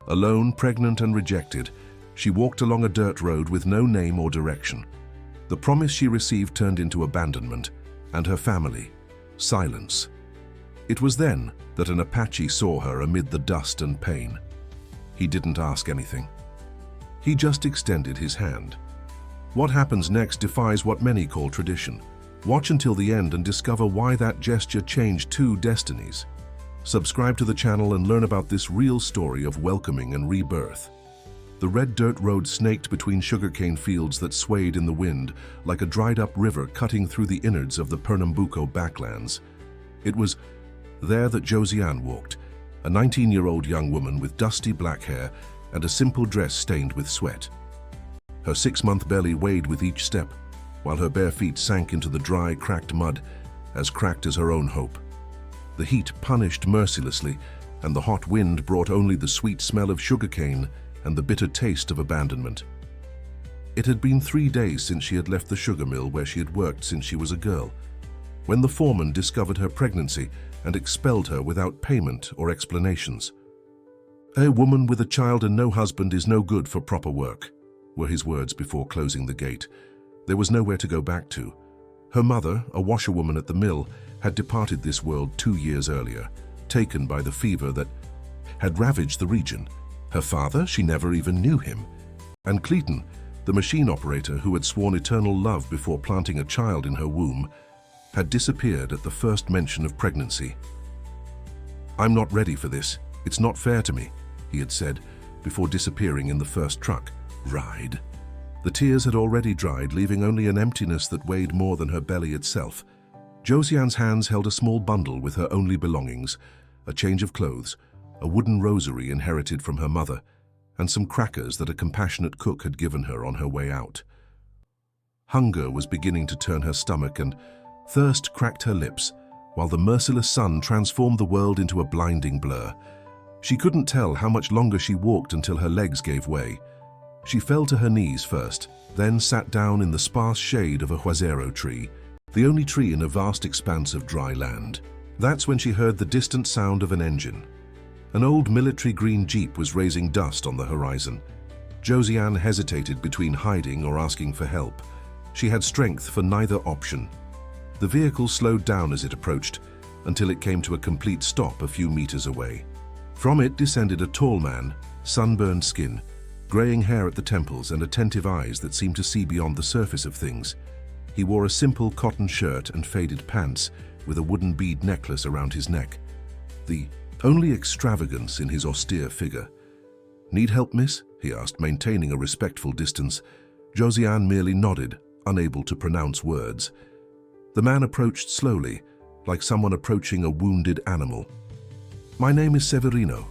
Alone, pregnant and rejected, she walked along a dirt road with no name or direction. The promise she received turned into abandonment, and her family, silence. It was then that an Apache saw her amid the dust and pain. He didn't ask anything. He just extended his hand. What happens next defies what many call tradition. Watch until the end and discover why that gesture changed two destinies. Subscribe to the channel and learn about this real story of welcoming and rebirth. The red dirt road snaked between sugarcane fields that swayed in the wind like a dried-up river cutting through the innards of the Pernambuco backlands. It was there that Josiane walked, a 19-year-old young woman with dusty black hair and a simple dress stained with sweat. Her 6-month belly weighed with each step, while her bare feet sank into the dry, cracked mud, as cracked as her own hope. The heat punished mercilessly, and the hot wind brought only the sweet smell of sugarcane and the bitter taste of abandonment. It had been 3 days since she had left the sugar mill where she had worked since she was a girl, when the foreman discovered her pregnancy and expelled her without payment or explanations. "A woman with a child and no husband is no good for proper work," were his words before closing the gate. There was nowhere to go back to. Her mother, a washerwoman at the mill, had departed this world 2 years earlier, taken by the fever that had ravaged the region. Her father, she never even knew him. And Clayton, the machine operator who had sworn eternal love before planting a child in her womb, had disappeared at the first mention of pregnancy. "I'm not ready for this. It's not fair to me," he had said, before disappearing in the first truck ride. The tears had already dried, leaving only an emptiness that weighed more than her belly itself. Josiane's hands held a small bundle with her only belongings, a change of clothes, a wooden rosary inherited from her mother, and some crackers that a compassionate cook had given her on her way out. Hunger was beginning to turn her stomach, and thirst cracked her lips, while the merciless sun transformed the world into a blinding blur. She couldn't tell how much longer she walked until her legs gave way. She fell to her knees first, then sat down in the sparse shade of a huasero tree, the only tree in a vast expanse of dry land. That's when she heard the distant sound of an engine. An old military green jeep was raising dust on the horizon. Josiane hesitated between hiding or asking for help. She had strength for neither option. The vehicle slowed down as it approached, until it came to a complete stop a few meters away. From it descended a tall man, sunburned skin, graying hair at the temples and attentive eyes that seemed to see beyond the surface of things. He wore a simple cotton shirt and faded pants with a wooden bead necklace around his neck, the only extravagance in his austere figure. "Need help, miss?" he asked, maintaining a respectful distance. Josiane merely nodded, unable to pronounce words. The man approached slowly, like someone approaching a wounded animal. "My name is Severino.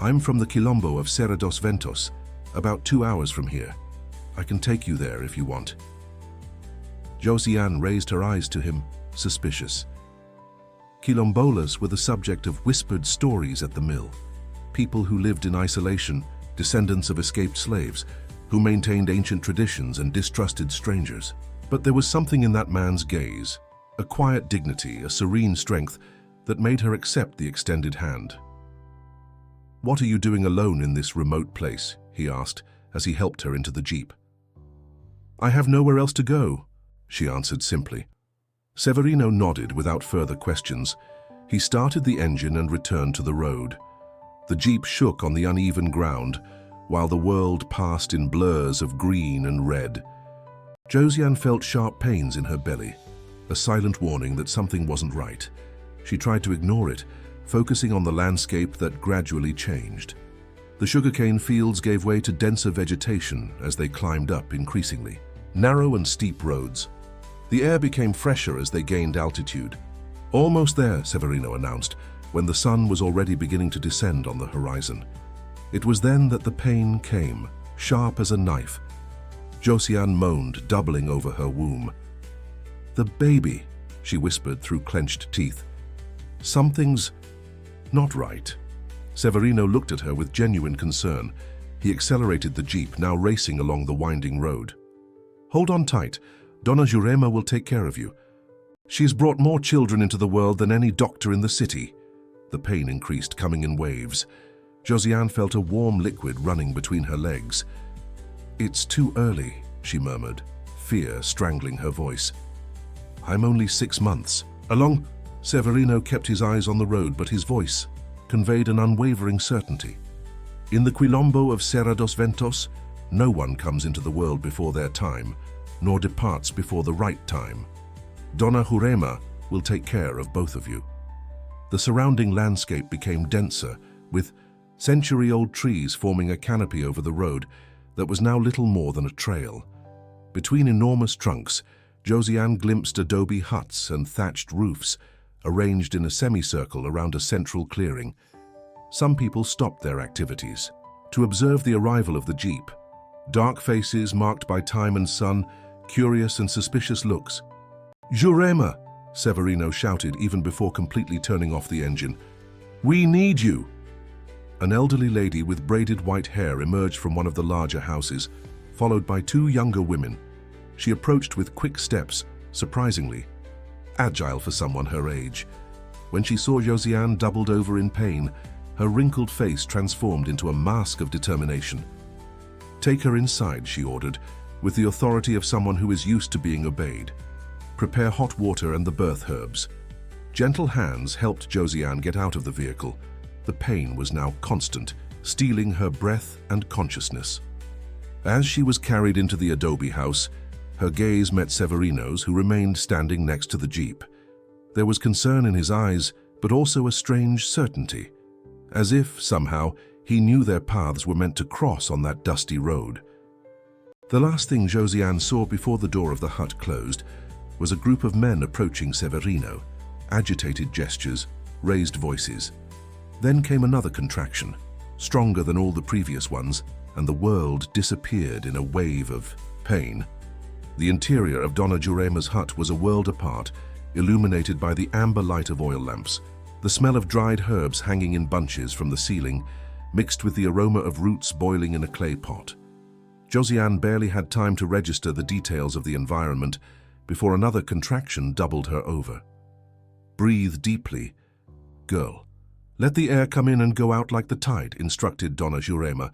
I'm from the Quilombo of Serra dos Ventos, about 2 hours from here. I can take you there if you want." Josiane raised her eyes to him, suspicious. Quilombolas were the subject of whispered stories at the mill. People who lived in isolation, descendants of escaped slaves, who maintained ancient traditions and distrusted strangers. But there was something in that man's gaze, a quiet dignity, a serene strength, that made her accept the extended hand. "What are you doing alone in this remote place?" he asked as he helped her into the jeep. "I have nowhere else to go," she answered simply. Severino nodded without further questions. He started the engine and returned to the road. The jeep shook on the uneven ground, while the world passed in blurs of green and red. Josiane felt sharp pains in her belly, a silent warning that something wasn't right. She tried to ignore it, focusing on the landscape that gradually changed. The sugarcane fields gave way to denser vegetation as they climbed up increasingly. Narrow and steep roads. The air became fresher as they gained altitude. "Almost there," Severino announced, when the sun was already beginning to descend on the horizon. It was then that the pain came, sharp as a knife. Josiane moaned, doubling over her womb. "The baby," she whispered through clenched teeth. "Something's not right." Severino looked at her with genuine concern. He accelerated the jeep, now racing along the winding road. "Hold on tight. Donna Jurema will take care of you. She's brought more children into the world than any doctor in the city." The pain increased, coming in waves. Josiane felt a warm liquid running between her legs. "It's too early," she murmured, fear strangling her voice. "I'm only 6 months." Along, Severino kept his eyes on the road, but his voice conveyed an unwavering certainty. "In the Quilombo of Serra dos Ventos, no one comes into the world before their time, nor departs before the right time. Dona Jurema will take care of both of you." The surrounding landscape became denser, with century-old trees forming a canopy over the road that was now little more than a trail. Between enormous trunks, Josiane glimpsed adobe huts and thatched roofs, arranged in a semicircle around a central clearing. Some people stopped their activities to observe the arrival of the jeep. Dark faces marked by time and sun, curious and suspicious looks. "Jurema!" Severino shouted even before completely turning off the engine. "We need you!" An elderly lady with braided white hair emerged from one of the larger houses, followed by 2 younger women. She approached with quick steps, surprisingly agile for someone her age. When she saw Josiane doubled over in pain, her wrinkled face transformed into a mask of determination. "Take her inside," she ordered, with the authority of someone who is used to being obeyed. "Prepare hot water and the birth herbs." Gentle hands helped Josiane get out of the vehicle. The pain was now constant, stealing her breath and consciousness. As she was carried into the adobe house, her gaze met Severino's, who remained standing next to the jeep. There was concern in his eyes, but also a strange certainty, as if, somehow, he knew their paths were meant to cross on that dusty road. The last thing Josiane saw before the door of the hut closed was a group of men approaching Severino, agitated gestures, raised voices. Then came another contraction, stronger than all the previous ones, and the world disappeared in a wave of pain. The interior of Dona Jurema's hut was a world apart, illuminated by the amber light of oil lamps. The smell of dried herbs hanging in bunches from the ceiling, mixed with the aroma of roots boiling in a clay pot. Josiane barely had time to register the details of the environment before another contraction doubled her over. "Breathe deeply, girl. Let the air come in and go out like the tide," instructed Dona Jurema,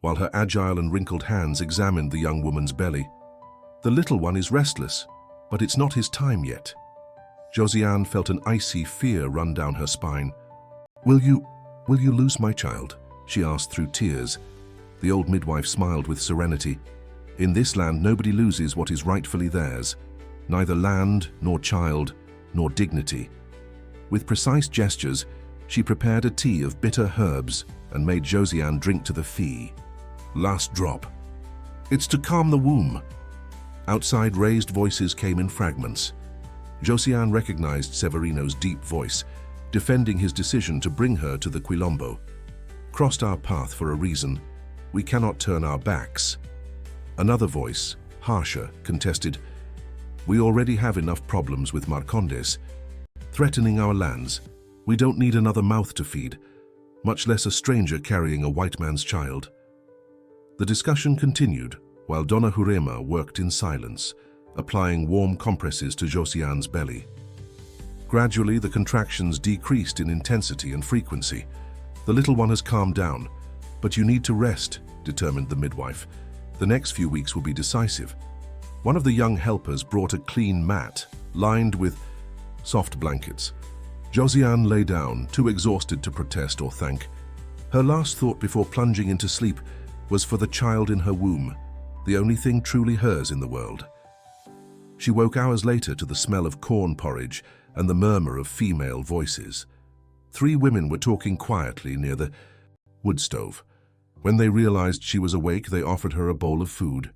while her agile and wrinkled hands examined the young woman's belly. "The little one is restless, but it's not his time yet." Josiane felt an icy fear run down her spine. Will you lose my child?" she asked through tears. The old midwife smiled with serenity. "In this land, nobody loses what is rightfully theirs. Neither land, nor child, nor dignity." With precise gestures, she prepared a tea of bitter herbs and made Josiane drink to the fee. Last drop. "It's to calm the womb." Outside, raised voices came in fragments. Josiane recognized Severino's deep voice, defending his decision to bring her to the Quilombo. "Crossed our path for a reason. We cannot turn our backs." Another voice, harsher, contested, "We already have enough problems with Marcondes, threatening our lands. We don't need another mouth to feed, much less a stranger carrying a white man's child." The discussion continued, while Dona Jurema worked in silence, applying warm compresses to Josiane's belly. Gradually, the contractions decreased in intensity and frequency. "The little one has calmed down, but you need to rest," determined the midwife. "The next few weeks will be decisive." One of the young helpers brought a clean mat, lined with soft blankets. Josiane lay down, too exhausted to protest or thank. Her last thought before plunging into sleep was for the child in her womb, the only thing truly hers in the world. She woke hours later to the smell of corn porridge and the murmur of female voices. 3 women were talking quietly near the wood stove. When they realized she was awake, they offered her a bowl of food.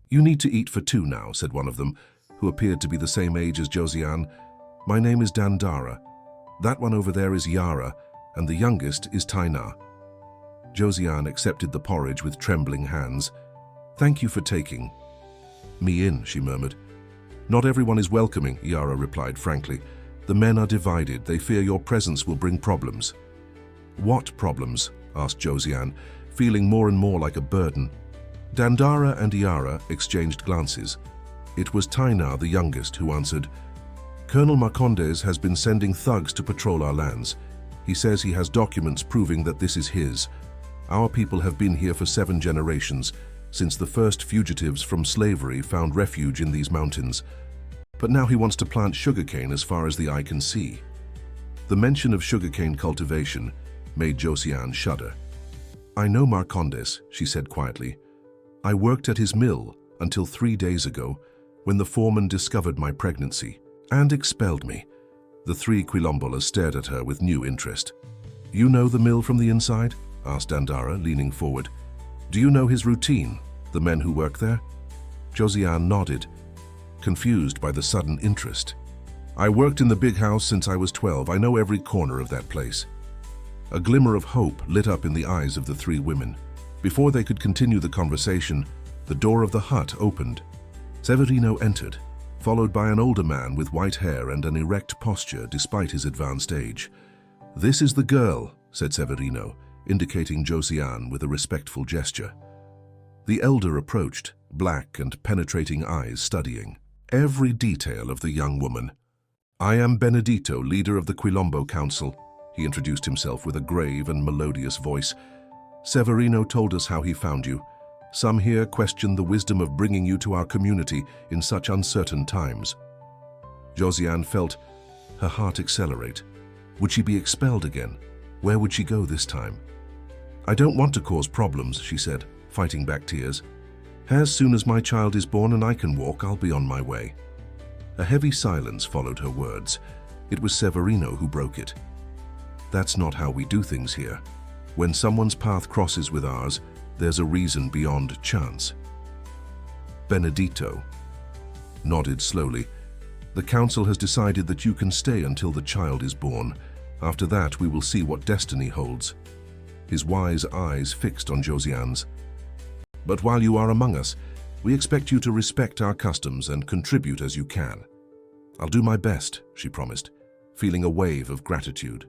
"You need to eat for 2 now," said one of them, who appeared to be the same age as Josiane. "My name is Dandara. That one over there is Yara, and the youngest is Taina." Josiane accepted the porridge with trembling hands. "Thank you for taking me in," she murmured. "Not everyone is welcoming," Yara replied frankly. "The men are divided. They fear your presence will bring problems." "What problems?" asked Josiane, feeling more and more like a burden. Dandara and Yara exchanged glances. It was Taina, the youngest, who answered, "Colonel Marcondes has been sending thugs to patrol our lands. He says he has documents proving that this is his. Our people have been here for 7 generations, since the first fugitives from slavery found refuge in these mountains. But now he wants to plant sugarcane as far as the eye can see. The mention of sugarcane cultivation made Josiane shudder. "I know Marcondes," she said quietly. "I worked at his mill until 3 days ago, when the foreman discovered my pregnancy and expelled me." The 3 Quilombolas stared at her with new interest. "You know the mill from the inside?" asked Dandara, leaning forward. "Do you know his routine, the men who work there?" Josiane nodded, confused by the sudden interest. "I worked in the big house since I was 12. I know every corner of that place." A glimmer of hope lit up in the eyes of the 3 women. Before they could continue the conversation, the door of the hut opened. Severino entered, followed by an older man with white hair and an erect posture despite his advanced age. "This is the girl," said Severino, indicating Josiane with a respectful gesture. The elder approached, black and penetrating eyes studying every detail of the young woman. "I am Benedito, leader of the Quilombo Council," he introduced himself with a grave and melodious voice. "Severino told us how he found you. Some here question the wisdom of bringing you to our community in such uncertain times." Josiane felt her heart accelerate. Would she be expelled again? Where would she go this time? "I don't want to cause problems," she said, fighting back tears. "As soon as my child is born and I can walk, I'll be on my way." A heavy silence followed her words. It was Severino who broke it. "That's not how we do things here. When someone's path crosses with ours, there's a reason beyond chance." Benedito nodded slowly. "The council has decided that you can stay until the child is born. After that, we will see what destiny holds." His wise eyes fixed on Josiane's. "But while you are among us, we expect you to respect our customs and contribute as you can." "I'll do my best," she promised, feeling a wave of gratitude.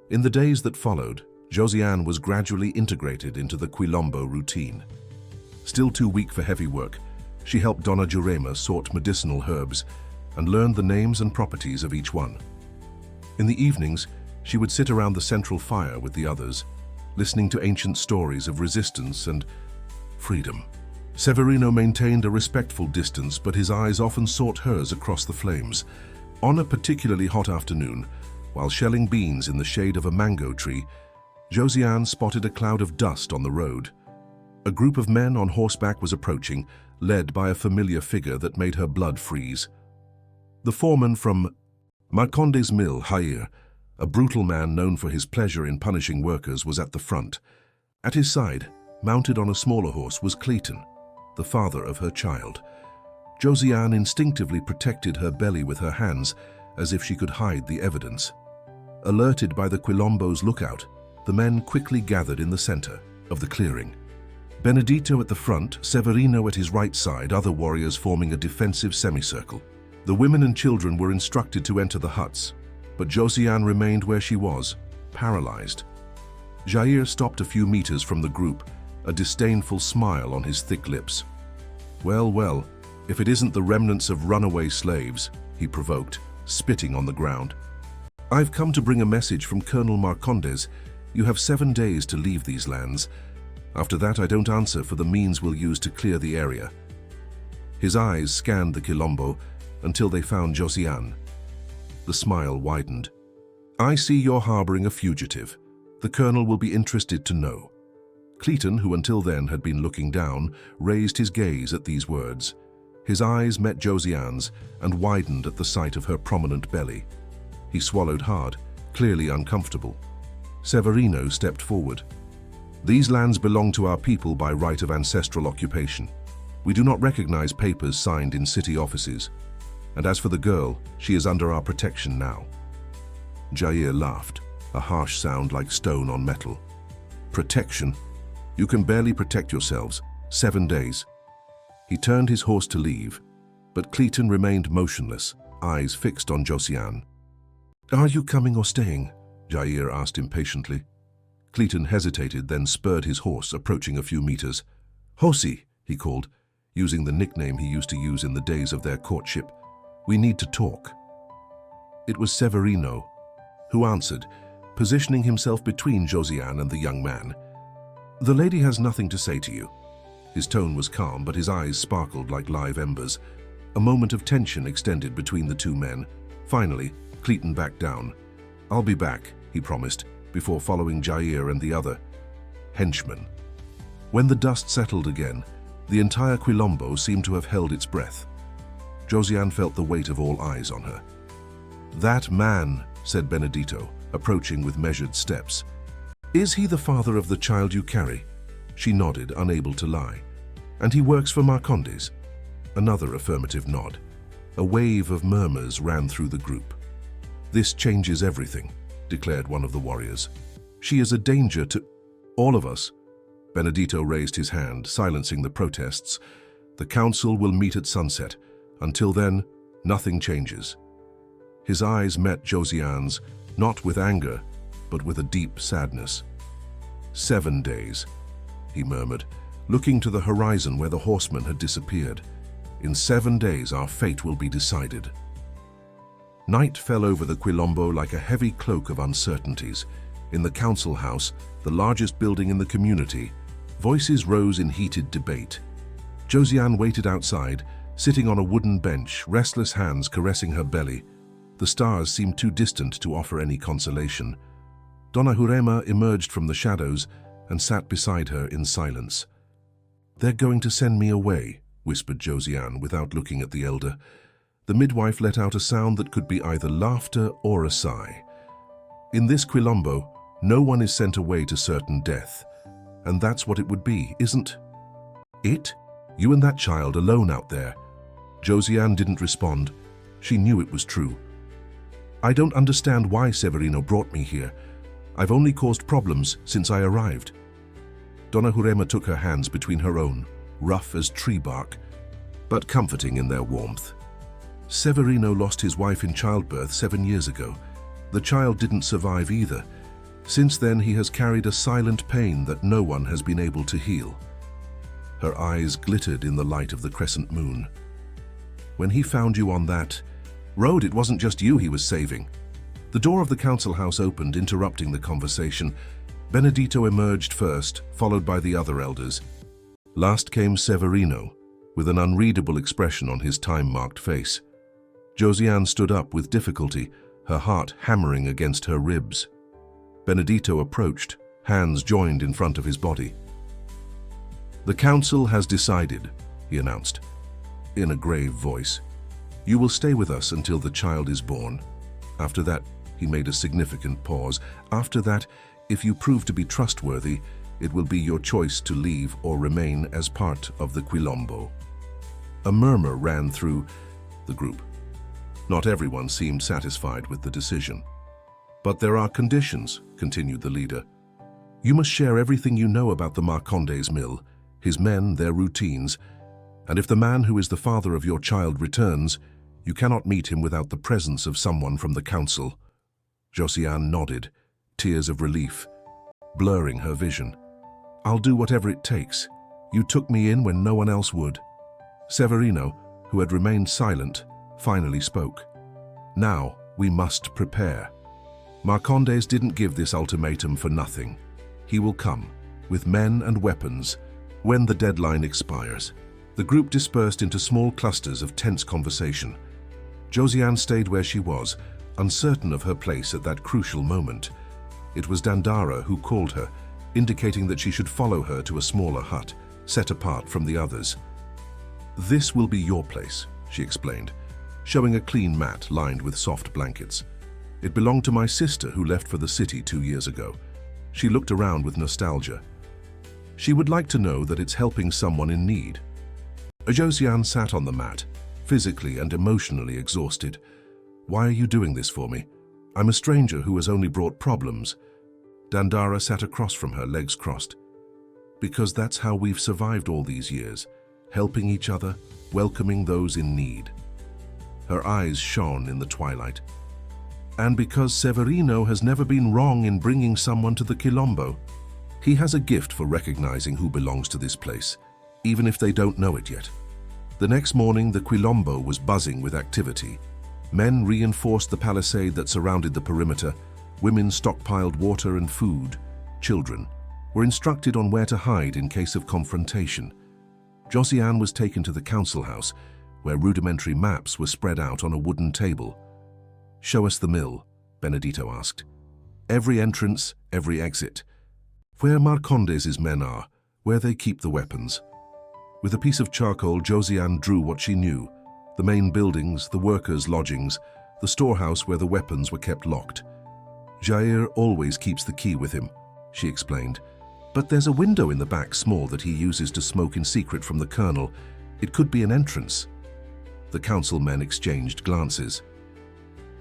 In the days that followed, Josiane was gradually integrated into the Quilombo routine. Still too weak for heavy work, she helped Donna Jurema sort medicinal herbs and learned the names and properties of each one. In the evenings, she would sit around the central fire with the others, listening to ancient stories of resistance and freedom. Severino maintained a respectful distance, but his eyes often sought hers across the flames. On a particularly hot afternoon, while shelling beans in the shade of a mango tree, Josiane spotted a cloud of dust on the road. A group of men on horseback was approaching, led by a familiar figure that made her blood freeze. The foreman from Marcondes' mill, Jair, a brutal man known for his pleasure in punishing workers, was at the front. At his side, mounted on a smaller horse, was Clayton, the father of her child. Josiane instinctively protected her belly with her hands, as if she could hide the evidence. Alerted by the Quilombo's lookout, the men quickly gathered in the center of the clearing. Benedito at the front, Severino at his right side, other warriors forming a defensive semicircle. The women and children were instructed to enter the huts, but Josiane remained where she was, paralyzed. Jair stopped a few meters from the group, a disdainful smile on his thick lips. "Well, well, if it isn't the remnants of runaway slaves," he provoked, spitting on the ground. "I've come to bring a message from Colonel Marcondes. You have 7 days to leave these lands. After that, I don't answer for the means we'll use to clear the area." His eyes scanned the Quilombo until they found Josiane. The smile widened. "I see you're harboring a fugitive. The colonel will be interested to know." Clayton, who until then had been looking down, raised his gaze at these words. His eyes met Josiane's and widened at the sight of her prominent belly. He swallowed hard, clearly uncomfortable. Severino stepped forward. "These lands belong to our people by right of ancestral occupation. We do not recognize papers signed in city offices. And as for the girl, she is under our protection now." Jair laughed, a harsh sound like stone on metal. "Protection? You can barely protect yourselves. 7 days." He turned his horse to leave, but Clayton remained motionless, eyes fixed on Josiane. "Are you coming or staying?" Jair asked impatiently. Clayton hesitated, then spurred his horse, approaching a few meters. "Josi," he called, using the nickname he used to use in the days of their courtship. "We need to talk." It was Severino, who answered, positioning himself between Josiane and the young man. "The lady has nothing to say to you." His tone was calm, but his eyes sparkled like live embers. A moment of tension extended between the two men. Finally, Clayton backed down. "I'll be back," he promised, before following Jair and the other henchman. When the dust settled again, the entire Quilombo seemed to have held its breath. Josiane felt the weight of all eyes on her. "That man," said Benedito, approaching with measured steps. "Is he the father of the child you carry?" She nodded, unable to lie. "And he works for Marcondes?" Another affirmative nod. A wave of murmurs ran through the group. "This changes everything," declared one of the warriors. "She is a danger to all of us." Benedito raised his hand, silencing the protests. "The council will meet at sunset. Until then, nothing changes." His eyes met Josiane's, not with anger, but with a deep sadness. "7 days," he murmured, looking to the horizon where the horsemen had disappeared. "In 7 days our fate will be decided." Night fell over the Quilombo like a heavy cloak of uncertainties. In the council house, the largest building in the community, voices rose in heated debate. Josiane waited outside, sitting on a wooden bench, restless hands caressing her belly. The stars seemed too distant to offer any consolation. Donna Jurema emerged from the shadows and sat beside her in silence. "They're going to send me away," whispered Josiane without looking at the elder. The midwife let out a sound that could be either laughter or a sigh. "In this Quilombo, no one is sent away to certain death. And that's what it would be, isn't it? You and that child alone out there." Josiane didn't respond. She knew it was true. "I don't understand why Severino brought me here. I've only caused problems since I arrived." Donna Jurema took her hands between her own, rough as tree bark, but comforting in their warmth. "Severino lost his wife in childbirth 7 years ago. The child didn't survive either. Since then, he has carried a silent pain that no one has been able to heal." Her eyes glittered in the light of the crescent moon. "When he found you on that road, it wasn't just you he was saving." The door of the council house opened, interrupting the conversation. Benedito emerged first, followed by the other elders. Last came Severino, with an unreadable expression on his time-marked face. Josiane stood up with difficulty, her heart hammering against her ribs. Benedito approached, hands joined in front of his body. "The council has decided," he announced, in a grave voice. "You will stay with us until the child is born. After that," he made a significant pause, "after that, if you prove to be trustworthy, it will be your choice to leave or remain as part of the Quilombo." A murmur ran through the group. Not everyone seemed satisfied with the decision. "But there are conditions," continued the leader. "You must share everything you know about the Marcondes mill, his men, their routines, and if the man who is the father of your child returns, you cannot meet him without the presence of someone from the council." Josiane nodded, tears of relief blurring her vision. "I'll do whatever it takes. You took me in when no one else would." Severino, who had remained silent, finally spoke. "Now we must prepare. Marcondes didn't give this ultimatum for nothing. He will come, with men and weapons, when the deadline expires." The group dispersed into small clusters of tense conversation. Josiane stayed where she was, uncertain of her place at that crucial moment. It was Dandara who called her, indicating that she should follow her to a smaller hut, set apart from the others. "This will be your place," she explained, showing a clean mat lined with soft blankets. "It belonged to my sister who left for the city 2 years ago." She looked around with nostalgia. She would like to know that it's helping someone in need. Josiane sat on the mat, physically and emotionally exhausted. "Why are you doing this for me? I'm a stranger who has only brought problems." Dandara sat across from her, legs crossed. "Because that's how we've survived all these years, helping each other, welcoming those in need." Her eyes shone in the twilight. "And because Severino has never been wrong in bringing someone to the Quilombo. He has a gift for recognizing who belongs to this place, even if they don't know it yet." The next morning, the Quilombo was buzzing with activity. Men reinforced the palisade that surrounded the perimeter. Women stockpiled water and food. Children were instructed on where to hide in case of confrontation. Josiane was taken to the council house, where rudimentary maps were spread out on a wooden table. "Show us the mill," Benedito asked. "Every entrance, every exit. Where Marcondes' men are, where they keep the weapons." With a piece of charcoal, Josiane drew what she knew: the main buildings, the workers' lodgings, the storehouse where the weapons were kept locked. "Jair always keeps the key with him," she explained. "But there's a window in the back, small, that he uses to smoke in secret from the colonel. It could be an entrance." The council men exchanged glances.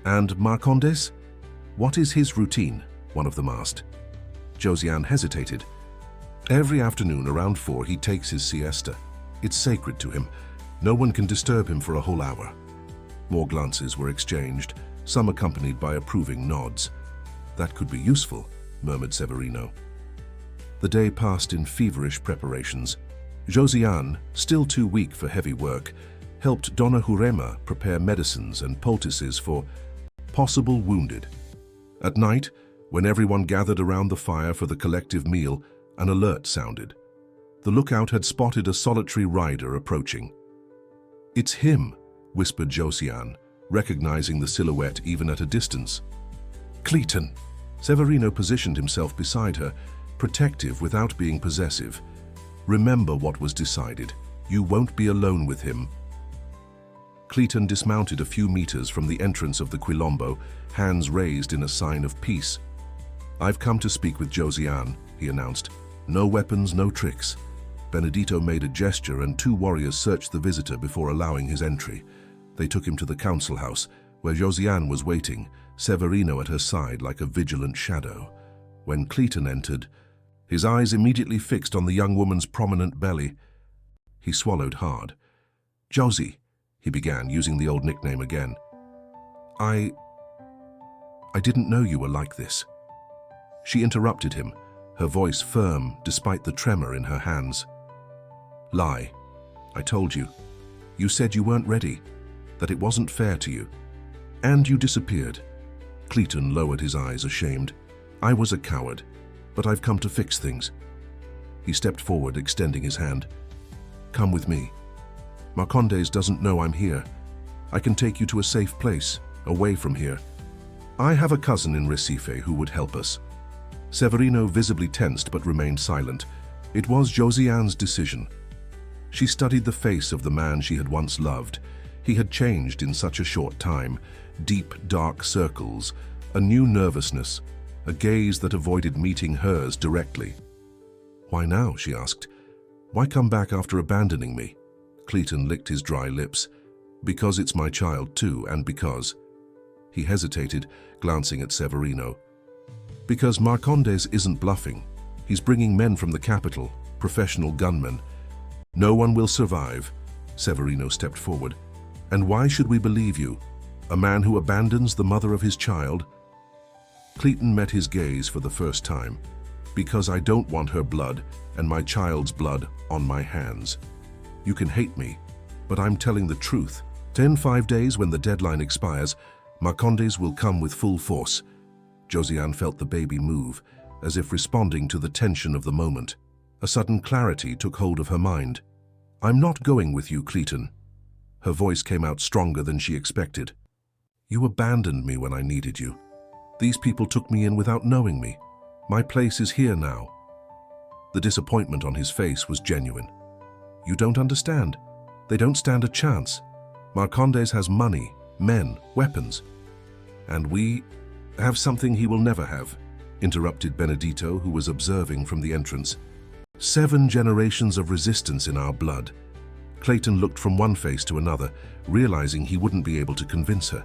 "And Marcondes? What is his routine?" one of them asked. Josiane hesitated. "Every afternoon around 4 he takes his siesta. It's sacred to him. No one can disturb him for a whole hour." More glances were exchanged, some accompanied by approving nods. "That could be useful," murmured Severino. The day passed in feverish preparations. Josiane, still too weak for heavy work, helped Donna Jurema prepare medicines and poultices for possible wounded. At night, when everyone gathered around the fire for the collective meal, an alert sounded. The lookout had spotted a solitary rider approaching. "It's him," whispered Josiane, recognizing the silhouette even at a distance. "Cleiton!" Severino positioned himself beside her, protective without being possessive. "Remember what was decided. You won't be alone with him." Cleiton dismounted a few meters from the entrance of the Quilombo, hands raised in a sign of peace. "I've come to speak with Josiane," he announced. "No weapons, no tricks." Benedito made a gesture and 2 warriors searched the visitor before allowing his entry. They took him to the council house, where Josiane was waiting, Severino at her side like a vigilant shadow. When Cleiton entered, his eyes immediately fixed on the young woman's prominent belly. He swallowed hard. "Josie," he began, using the old nickname again. I didn't know you were like this." She interrupted him, her voice firm despite the tremor in her hands. "Lie. I told you. You said you weren't ready, that it wasn't fair to you. And you disappeared." Cleiton lowered his eyes, ashamed. "I was a coward, but I've come to fix things." He stepped forward, extending his hand. "Come with me. Marcondes doesn't know I'm here. I can take you to a safe place, away from here. I have a cousin in Recife who would help us." Severino visibly tensed but remained silent. It was Josiane's decision. She studied the face of the man she had once loved. He had changed in such a short time. Deep, dark circles, a new nervousness, a gaze that avoided meeting hers directly. "Why now?" she asked. "Why come back after abandoning me?" Cleiton licked his dry lips. "Because it's my child too, and because..." He hesitated, glancing at Severino. "Because Marcondes isn't bluffing. He's bringing men from the capital, professional gunmen. No one will survive." Severino stepped forward. "And why should we believe you? A man who abandons the mother of his child?" Cleiton met his gaze for the first time. "Because I don't want her blood and my child's blood on my hands. You can hate me, but I'm telling the truth. In 5 days, when the deadline expires, Marcondes will come with full force." Josiane felt the baby move, as if responding to the tension of the moment. A sudden clarity took hold of her mind. "I'm not going with you, Cleiton." Her voice came out stronger than she expected. "You abandoned me when I needed you. These people took me in without knowing me. My place is here now." The disappointment on his face was genuine. "You don't understand. They don't stand a chance. Marcondes has money, men, weapons. And we have something he will never have," interrupted Benedito, who was observing from the entrance. 7 generations of resistance in our blood." Cleiton looked from one face to another, realizing he wouldn't be able to convince her.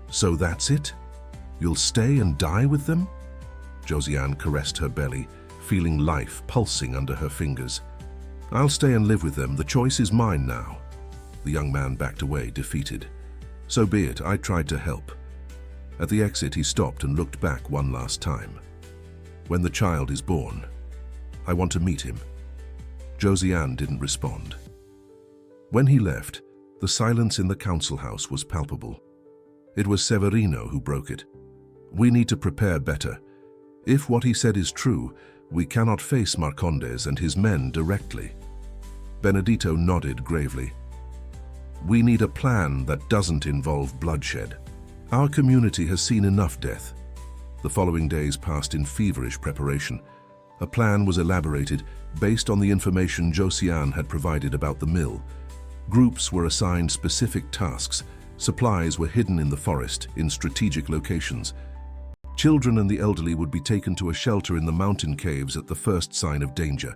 "So that's it? You'll stay and die with them?" Josiane caressed her belly, feeling life pulsing under her fingers. "I'll stay and live with them. The choice is mine now." The young man backed away, defeated. "So be it. I tried to help." At the exit, he stopped and looked back one last time. "When the child is born, I want to meet him." Josiane didn't respond. When he left, the silence in the council house was palpable. It was Severino who broke it. We need to prepare better. If what he said is true, we cannot face Marcondes and his men directly. Benedito nodded gravely. We need a plan that doesn't involve bloodshed. Our community has seen enough death. The following days passed in feverish preparation. A plan was elaborated based on the information Josiane had provided about the mill. Groups were assigned specific tasks. Supplies were hidden in the forest in strategic locations. Children and the elderly would be taken to a shelter in the mountain caves at the first sign of danger.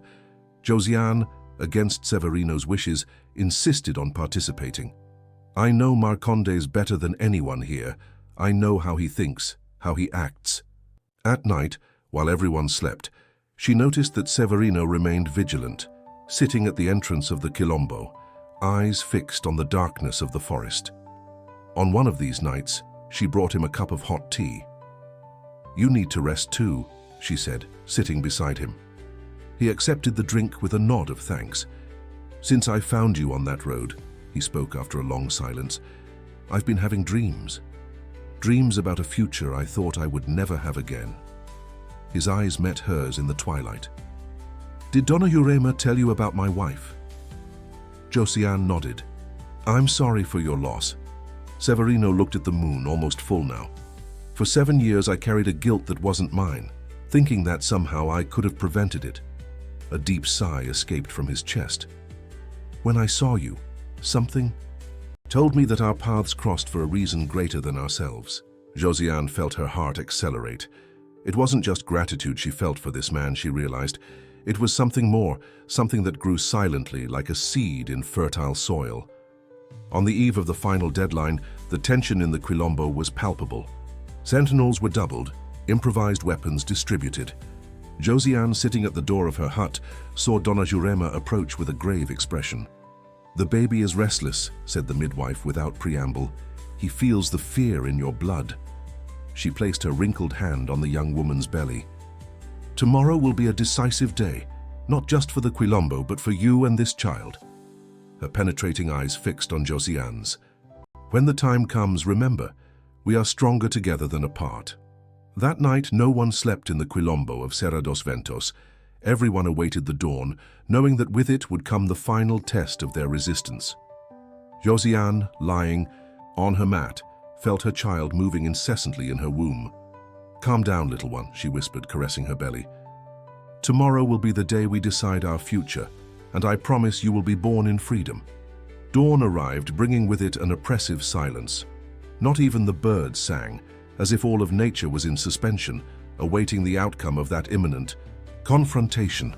Josiane, against Severino's wishes, insisted on participating. I know Marcondes better than anyone here. I know how he thinks, how he acts. At night, while everyone slept, she noticed that Severino remained vigilant, sitting at the entrance of the Quilombo, eyes fixed on the darkness of the forest. On one of these nights, she brought him a cup of hot tea. You need to rest too, she said, sitting beside him. He accepted the drink with a nod of thanks. Since I found you on that road, he spoke after a long silence, I've been having dreams. Dreams about a future I thought I would never have again. His eyes met hers in the twilight. Did Donna Urema tell you about my wife? Josiane nodded. I'm sorry for your loss. Severino looked at the moon, almost full now. For 7 years I carried a guilt that wasn't mine, thinking that somehow I could have prevented it. A deep sigh escaped from his chest. When I saw you, something told me that our paths crossed for a reason greater than ourselves. Josiane felt her heart accelerate. It wasn't just gratitude she felt for this man, she realized. It was something more, something that grew silently like a seed in fertile soil. On the eve of the final deadline, the tension in the Quilombo was palpable. Sentinels were doubled, improvised weapons distributed. Josiane, sitting at the door of her hut, saw Donna Urema approach with a grave expression. The baby is restless, said the midwife without preamble. He feels the fear in your blood. She placed her wrinkled hand on the young woman's belly. Tomorrow will be a decisive day, not just for the Quilombo, but for you and this child. Her penetrating eyes fixed on Josiane's. When the time comes, remember, we are stronger together than apart. That night, no one slept in the Quilombo of Serra dos Ventos. Everyone awaited the dawn, knowing that with it would come the final test of their resistance. Josiane, lying on her mat, felt her child moving incessantly in her womb. Calm down, little one, she whispered, caressing her belly. Tomorrow will be the day we decide our future, and I promise you will be born in freedom. Dawn arrived, bringing with it an oppressive silence. Not even the birds sang, as if all of nature was in suspension, awaiting the outcome of that imminent confrontation.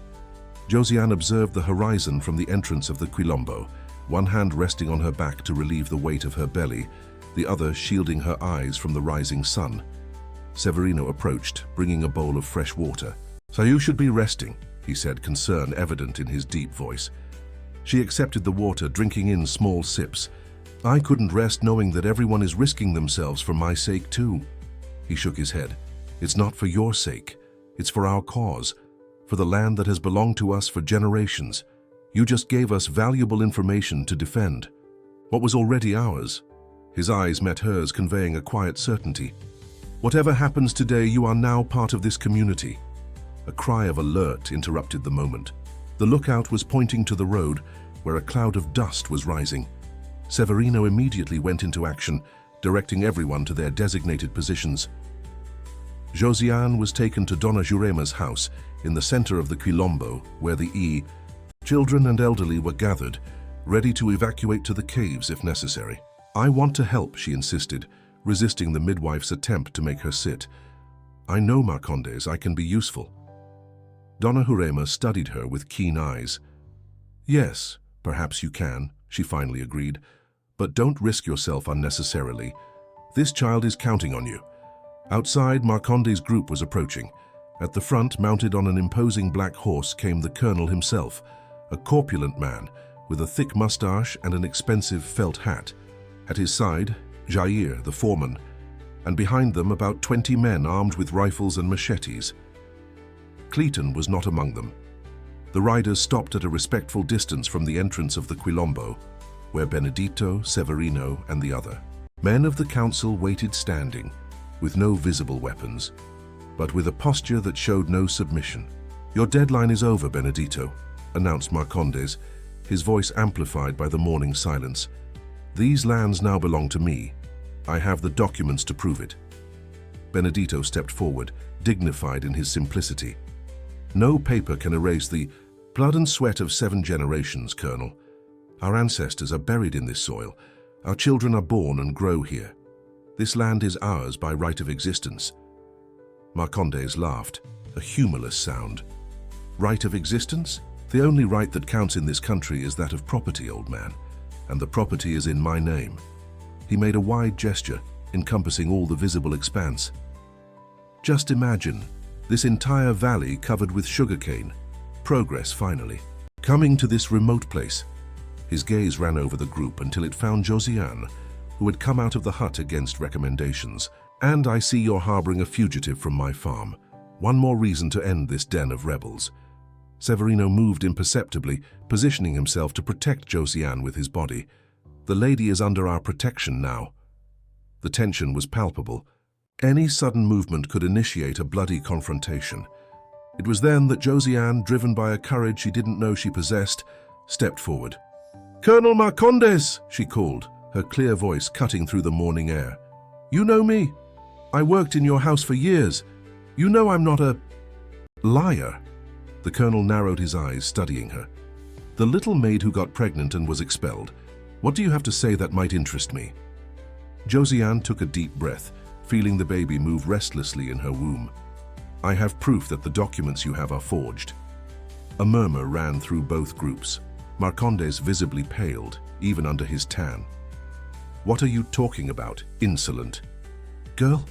Josiane observed the horizon from the entrance of the Quilombo, one hand resting on her back to relieve the weight of her belly, the other shielding her eyes from the rising sun. Severino approached, bringing a bowl of fresh water. So you should be resting, he said, concern evident in his deep voice. She accepted the water, drinking in small sips. I couldn't rest knowing that everyone is risking themselves for my sake too. He shook his head. It's not for your sake. It's for our cause, for the land that has belonged to us for generations. You just gave us valuable information to defend. What was already ours? His eyes met hers, conveying a quiet certainty. Whatever happens today, you are now part of this community. A cry of alert interrupted the moment. The lookout was pointing to the road, where a cloud of dust was rising. Severino immediately went into action, directing everyone to their designated positions. Josiane was taken to Donna Urema's house in the center of the Quilombo, where the children and elderly were gathered, ready to evacuate to the caves if necessary. I want to help, she insisted, resisting the midwife's attempt to make her sit. I know, Marcondes, I can be useful. Donna Urema studied her with keen eyes. Yes, perhaps you can, she finally agreed, but don't risk yourself unnecessarily. This child is counting on you. Outside, Marcondes' group was approaching. At the front, mounted on an imposing black horse, came the colonel himself, a corpulent man with a thick mustache and an expensive felt hat. At his side, Jair, the foreman, and behind them about 20 men armed with rifles and machetes. Clayton was not among them. The riders stopped at a respectful distance from the entrance of the Quilombo, where Benedito, Severino, and the other men of the council waited standing, with no visible weapons, but with a posture that showed no submission. "Your deadline is over, Benedito," announced Marcondes, his voice amplified by the morning silence. "These lands now belong to me. I have the documents to prove it." Benedito stepped forward, dignified in his simplicity. "No paper can erase the blood and sweat of 7 generations, Colonel. Our ancestors are buried in this soil. Our children are born and grow here. This land is ours by right of existence." Marcondes laughed, a humorless sound. "Right of existence? The only right that counts in this country is that of property, old man, and the property is in my name." He made a wide gesture, encompassing all the visible expanse. "Just imagine, this entire valley covered with sugarcane. Progress, finally. Coming to this remote place." His gaze ran over the group until it found Josiane, who had come out of the hut against recommendations. "And I see you're harboring a fugitive from my farm. One more reason to end this den of rebels." Severino moved imperceptibly, positioning himself to protect Josiane with his body. "The lady is under our protection now." The tension was palpable. Any sudden movement could initiate a bloody confrontation. It was then that Josiane, driven by a courage she didn't know she possessed, stepped forward. "Colonel Marcondes," she called, her clear voice cutting through the morning air. "You know me. I worked in your house for years. You know I'm not a liar." The colonel narrowed his eyes, studying her. "The little maid who got pregnant and was expelled. What do you have to say that might interest me?" Josiane took a deep breath, feeling the baby move restlessly in her womb. "I have proof that the documents you have are forged." A murmur ran through both groups. Marcondes visibly paled, even under his tan. "What are you talking about, insolent?" "Girl,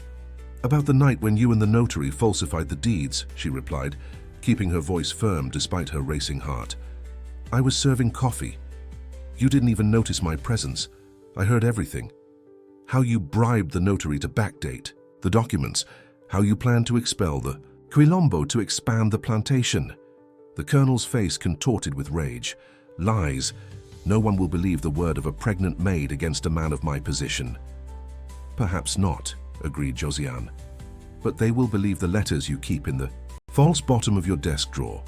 about the night when you and the notary falsified the deeds," she replied, keeping her voice firm despite her racing heart. "I was serving coffee. You didn't even notice my presence. I heard everything. How you bribed the notary to backdate the documents, how you planned to expel the Quilombo to expand the plantation." The colonel's face contorted with rage. "Lies. No one will believe the word of a pregnant maid against a man of my position." "Perhaps not," agreed Josiane. "But they will believe the letters you keep in the false bottom of your desk drawer,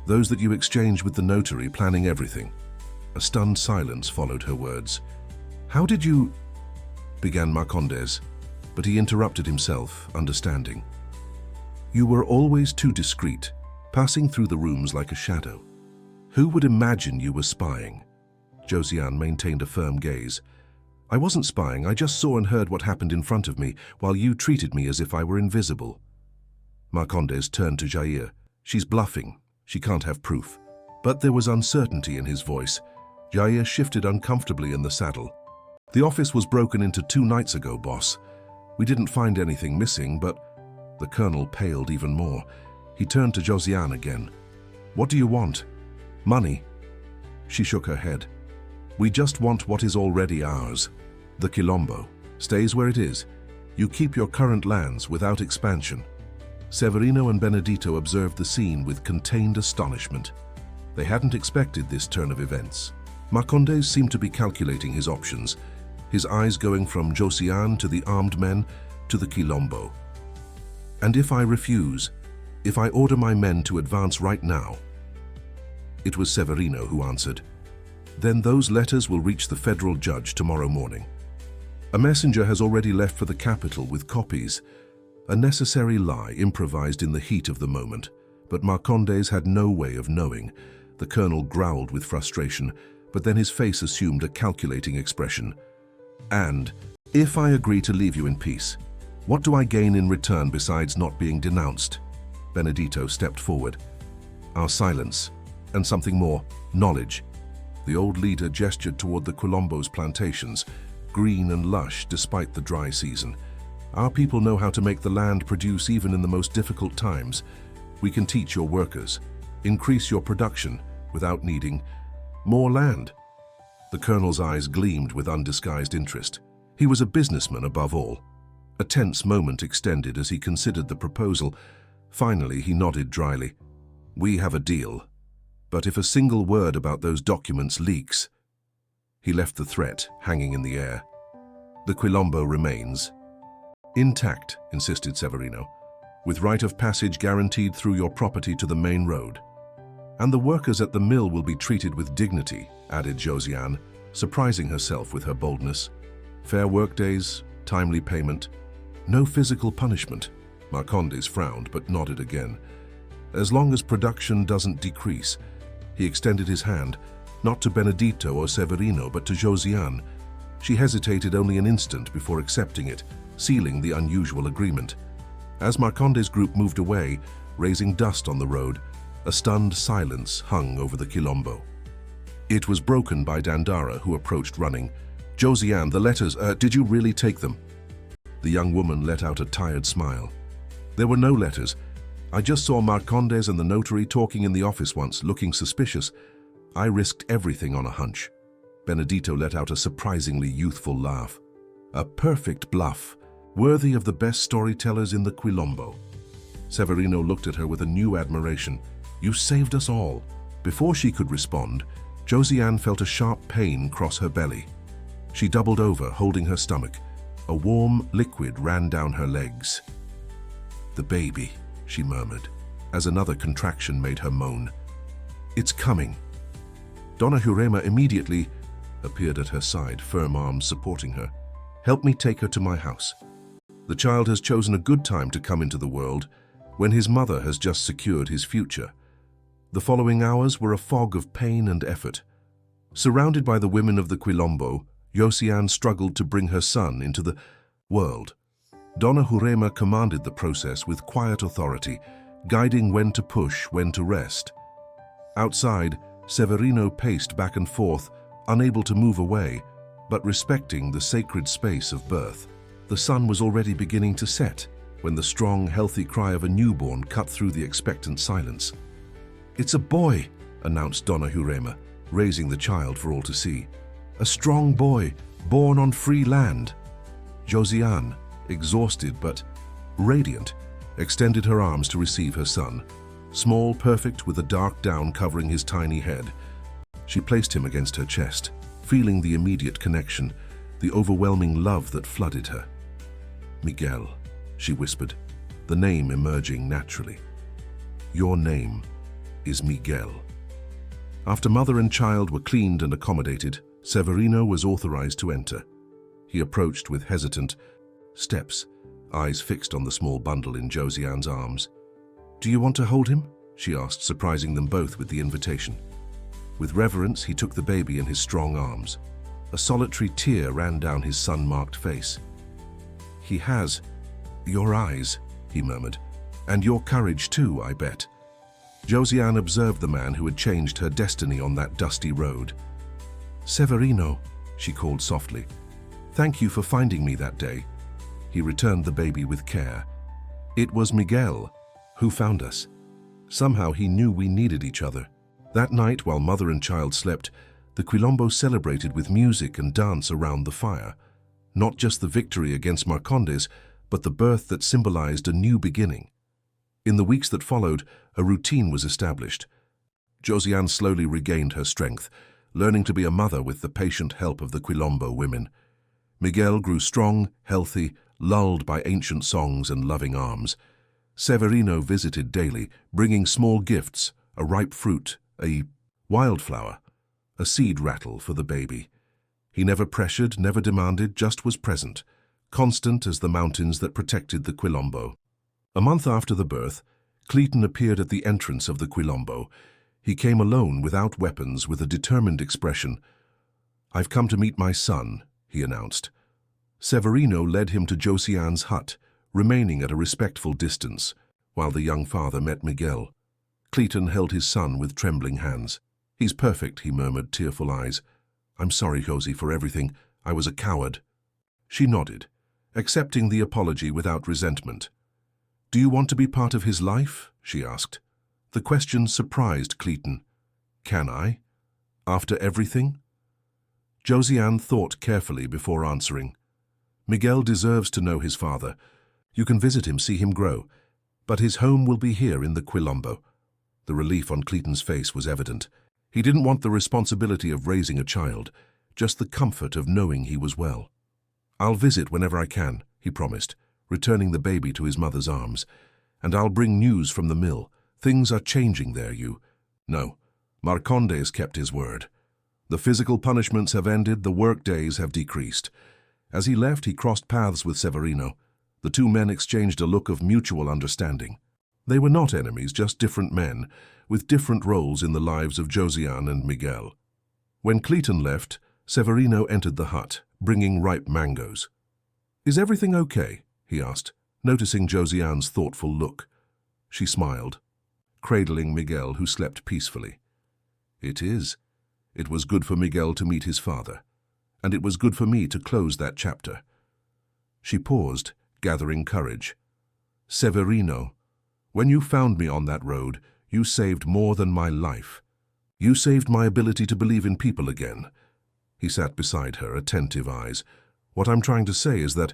those that you exchange with the notary, planning everything." A stunned silence followed her words. "How did you—" began Marcondes, but he interrupted himself, understanding. "You were always too discreet, passing through the rooms like a shadow. Who would imagine you were spying?" Josiane maintained a firm gaze. "I wasn't spying, I just saw and heard what happened in front of me, while you treated me as if I were invisible." Marcondes turned to Jair. "She's bluffing. She can't have proof." But there was uncertainty in his voice. Jair shifted uncomfortably in the saddle. "The office was broken into 2 nights ago, boss. We didn't find anything missing, but—" The colonel paled even more. He turned to Josiane again. "What do you want? Money?" She shook her head. "We just want what is already ours. The Quilombo stays where it is. You keep your current lands without expansion." Severino and Benedito observed the scene with contained astonishment. They hadn't expected this turn of events. Marcondes seemed to be calculating his options, his eyes going from Josiane to the armed men to the Quilombo. "And if I refuse, if I order my men to advance right now?" It was Severino who answered. "Then those letters will reach the federal judge tomorrow morning. A messenger has already left for the capital with copies." A necessary lie improvised in the heat of the moment, but Marcondes had no way of knowing. The colonel growled with frustration, but then his face assumed a calculating expression. "And if I agree to leave you in peace, what do I gain in return besides not being denounced?" Benedito stepped forward. "Our silence, and something more, knowledge." The old leader gestured toward the Quilombo's plantations, green and lush despite the dry season. "Our people know how to make the land produce even in the most difficult times. We can teach your workers, increase your production without needing more land." The colonel's eyes gleamed with undisguised interest. He was a businessman above all. A tense moment extended as he considered the proposal. Finally, he nodded dryly. "We have a deal. But if a single word about those documents leaks—" He left the threat hanging in the air. "The Quilombo remains. Intact, insisted Severino, with right of passage guaranteed through your property to the main road. And the workers at the mill will be treated with dignity, added Josiane, surprising herself with her boldness. Fair work days, timely payment, no physical punishment. Marcondes frowned but nodded again. As long as production doesn't decrease. He extended his hand, not to Benedito or Severino, but to Josiane. She hesitated only an instant before accepting it, sealing the unusual agreement. As Marcondes' group moved away, raising dust on the road, a stunned silence hung over the Quilombo. It was broken by Dandara, who approached running. Josiane, the letters, did you really take them? The young woman let out a tired smile. There were no letters. I just saw Marcondes and the notary talking in the office once, looking suspicious. I risked everything on a hunch. Benedito let out a surprisingly youthful laugh. A perfect bluff, worthy of the best storytellers in the Quilombo. Severino looked at her with a new admiration. You saved us all. Before she could respond, Josiane felt a sharp pain cross her belly. She doubled over, holding her stomach. A warm liquid ran down her legs. The baby, she murmured, as another contraction made her moan. It's coming. Donna Jurema immediately appeared at her side, firm arms supporting her. Help me take her to my house. The child has chosen a good time to come into the world, when his mother has just secured his future. The following hours were a fog of pain and effort. Surrounded by the women of the Quilombo, Josiane struggled to bring her son into the world. Donna Jurema commanded the process with quiet authority, guiding when to push, when to rest. Outside, Severino paced back and forth, unable to move away, but respecting the sacred space of birth. The sun was already beginning to set when the strong, healthy cry of a newborn cut through the expectant silence. It's a boy, announced Donna Jurema, raising the child for all to see. A strong boy, born on free land. Josiane, exhausted but radiant, extended her arms to receive her son, small, perfect, with a dark down covering his tiny head. She placed him against her chest, feeling the immediate connection, the overwhelming love that flooded her. Miguel, she whispered, the name emerging naturally. Your name is Miguel. After mother and child were cleaned and accommodated, Severino was authorized to enter. He approached with hesitant steps, eyes fixed on the small bundle in Josiane's arms. Do you want to hold him? She asked, surprising them both with the invitation. With reverence, he took the baby in his strong arms. A solitary tear ran down his sun-marked face. He has your eyes, he murmured, and your courage too, I bet. Josiane observed the man who had changed her destiny on that dusty road. Severino, she called softly, thank you for finding me that day. He returned the baby with care. It was Miguel who found us. Somehow he knew we needed each other. That night, while mother and child slept, the Quilombo celebrated with music and dance around the fire. Not just the victory against Marcondes, but the birth that symbolized a new beginning. In the weeks that followed, a routine was established. Josiane slowly regained her strength, learning to be a mother with the patient help of the Quilombo women. Miguel grew strong, healthy, lulled by ancient songs and loving arms. Severino visited daily, bringing small gifts, a ripe fruit, a wildflower, a seed rattle for the baby. He never pressured, never demanded, just was present, constant as the mountains that protected the Quilombo. A month after the birth, Cleiton appeared at the entrance of the Quilombo. He came alone, without weapons, with a determined expression. I've come to meet my son, he announced. Severino led him to Josiane's hut, remaining at a respectful distance, while the young father met Miguel. Cleiton held his son with trembling hands. He's perfect, he murmured, tearful eyes. I'm sorry, Josie, for everything. I was a coward. She nodded, accepting the apology without resentment. Do you want to be part of his life? She asked. The question surprised Cleiton. Can I? After everything? Josiane thought carefully before answering. Miguel deserves to know his father. You can visit him, see him grow. But his home will be here in the Quilombo. The relief on Cleiton's face was evident. He didn't want the responsibility of raising a child, just the comfort of knowing he was well. I'll visit whenever I can, he promised, returning the baby to his mother's arms. "And I'll bring news from the mill. Things are changing there, you." "No, Marcondes kept his word. The physical punishments have ended, the work days have decreased." As he left, he crossed paths with Severino. The two men exchanged a look of mutual understanding. They were not enemies, just different men, with different roles in the lives of Josiane and Miguel. When Clayton left, Severino entered the hut, bringing ripe mangoes. "Is everything okay?" he asked, noticing Josiane's thoughtful look. She smiled, cradling Miguel, who slept peacefully. "It is. It was good for Miguel to meet his father, and it was good for me to close that chapter." She paused, gathering courage. "Severino, when you found me on that road, you saved more than my life. You saved my ability to believe in people again." He sat beside her, attentive eyes. "What I'm trying to say is that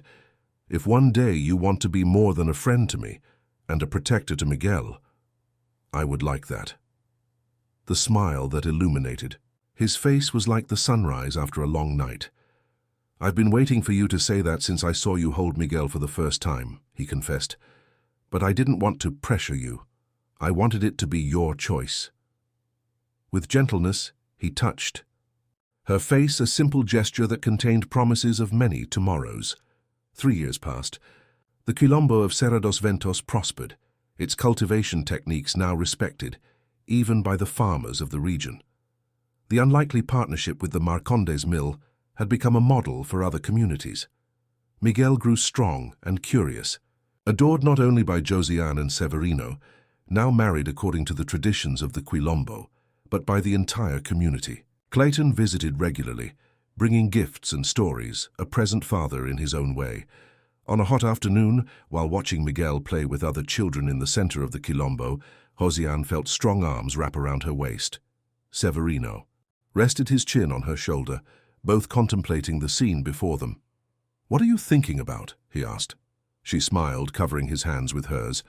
if one day you want to be more than a friend to me and a protector to Miguel, I would like that." The smile that illuminated. His face was like the sunrise after a long night. "I've been waiting for you to say that since I saw you hold Miguel for the first time," he confessed. "But I didn't want to pressure you. I wanted it to be your choice." With gentleness, he touched her face, a simple gesture that contained promises of many tomorrows. 3 years passed. The Quilombo of Serra dos Ventos prospered, its cultivation techniques now respected, even by the farmers of the region. The unlikely partnership with the Marcondes mill had become a model for other communities. Miguel grew strong and curious, adored not only by Josiane and Severino, now married according to the traditions of the Quilombo, but by the entire community. Clayton visited regularly, bringing gifts and stories, a present father in his own way. On a hot afternoon, while watching Miguel play with other children in the center of the Quilombo, Josiane felt strong arms wrap around her waist. Severino rested his chin on her shoulder, both contemplating the scene before them. "What are you thinking about?" he asked. She smiled, covering his hands with hers.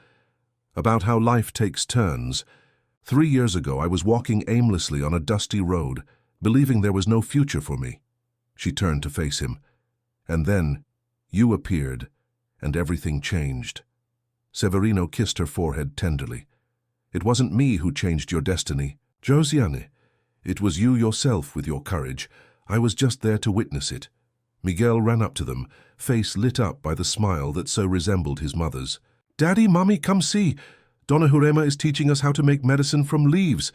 "About how life takes turns. 3 years ago, I was walking aimlessly on a dusty road, believing there was no future for me." She turned to face him. "And then, you appeared, and everything changed." Severino kissed her forehead tenderly. "It wasn't me who changed your destiny, Josiane. It was you yourself with your courage. I was just there to witness it." Miguel ran up to them, face lit up by the smile that so resembled his mother's. "Daddy, Mommy, come see. Donna Jurema is teaching us how to make medicine from leaves."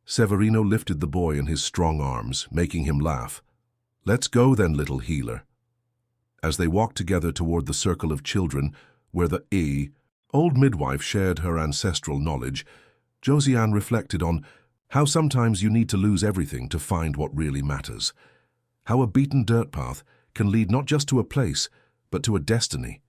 Severino lifted the boy in his strong arms, making him laugh. "Let's go then, little healer." As they walked together toward the circle of children, where the old midwife shared her ancestral knowledge, Josiane reflected on how sometimes you need to lose everything to find what really matters. How a beaten dirt path can lead not just to a place, but to a destiny.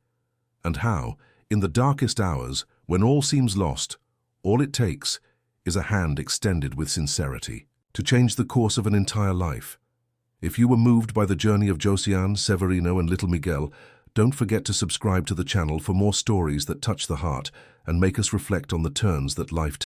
And how, in the darkest hours, when all seems lost, all it takes is a hand extended with sincerity to change the course of an entire life. If you were moved by the journey of Josiane, Severino, and little Miguel, don't forget to subscribe to the channel for more stories that touch the heart and make us reflect on the turns that life takes.